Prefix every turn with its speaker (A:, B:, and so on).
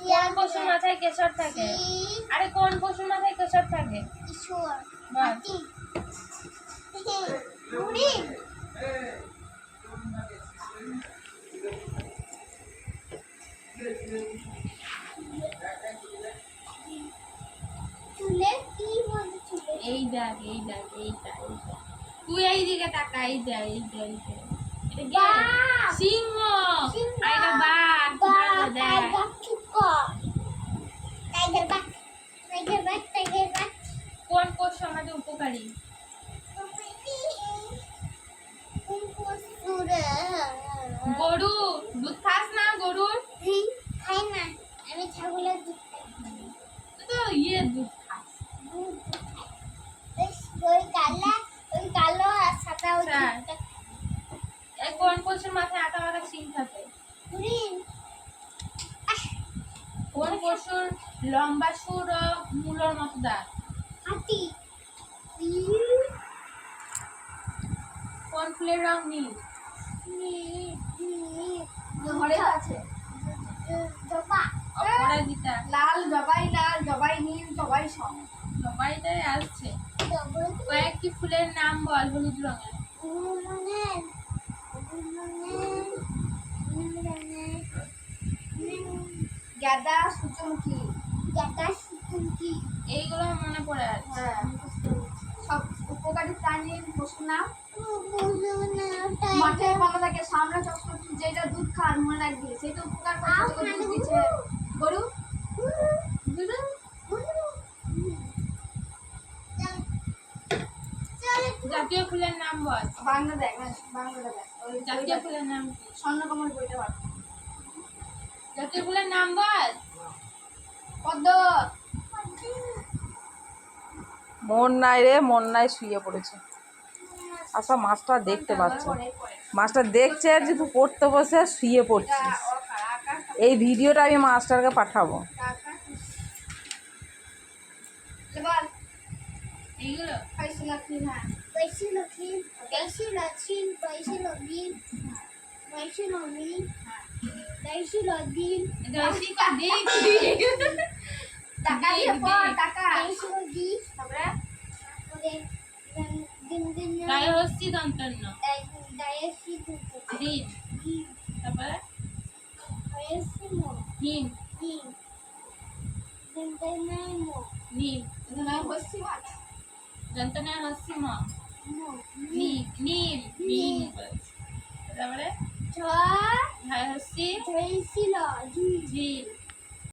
A: কোন পশুর মাথায় কেশর থাকে? আরে কোন পশুর মাথায় কেশর থাকে?
B: ঈশ্বর
A: বল।
B: হাতি হরিণ চুলে কি বলে চুলে
A: এই দেখ এইটা এইটা। তুই এইদিকে তাকা, এই দেখ এইটা এইটা। এটা কি?
B: বাঘ।
A: সিংহ।
B: সিংহ।
A: আর এটা বাঘ। বাঘ দেখ।
B: টাইগার বাঘ
A: কোন পশু আমাদের উপকারী? গরু। দুধ খাস না গরুর?
B: খাই না আমি ছাগলের দুধ খাই
A: তুই তো দুধ খাস।
B: দুধ খাই ওই কালো আর সাদা ওই
A: স্যার।
B: দুধটা।
A: এই কোন পশুর মাথায় আটা বাঁধা শিং থাকে?
B: হরিণ
A: কোন পশুর লম্বা সুর ও মূলর মতো দাঁত?
B: হাতি
A: কোন ফুলের রং নীল?
B: ঘরে আছে জবা
A: অপরাজিতা।
B: লাল জবাই নীল জবাই সব
A: সবাইটাই আসছে। কয়েকটি ফুলের নাম বল হলুদ রঙের।
B: গাঁদা সূর্যমুখী
A: এইগুলো মনে পড়ে আছে।
B: হ্যাঁ সব উপকারী প্রাণীর পশুর নাম। মাঠে ভালো থাকে সামনে চশমা যেটা দুধ খাওয়ার মনে রাখবি সেটা উপকার করতে দুধ দিচ্ছে গরু
A: জাতীয় ফুলের নাম বল।
B: বাংলা দেখ ওই
A: জাতীয় ফুলের নাম কি?
B: স্বর্ণকমল বইটা পাঠ
A: জাতীয় ফুলের নাম বল।
B: পদ্ম
C: মন নাই রে, মন নাই, শুয়ে পড়েছে। আচ্ছা মাছটা দেখতে পাচ্ছে, মাছটা দেখছে যে তুই পড়তে বসে শুয়ে পড়ছিস। এই ভিডিওটা আমি মাস্টারকে পাঠাবো।
B: বল
A: এইগুলো
B: পয়সা লক্ষ্মী
A: বেশি কর দিক।
B: টাকা দিয়ে পর টাকা তারপরে
A: গায়ে হস্তি দন্তন্য দিন। তারপরে হিম নীল। যন্ত্রণায় হস্তি ম নীল নীল নীল। তারপরে গায়ে হস্তি ঝিল।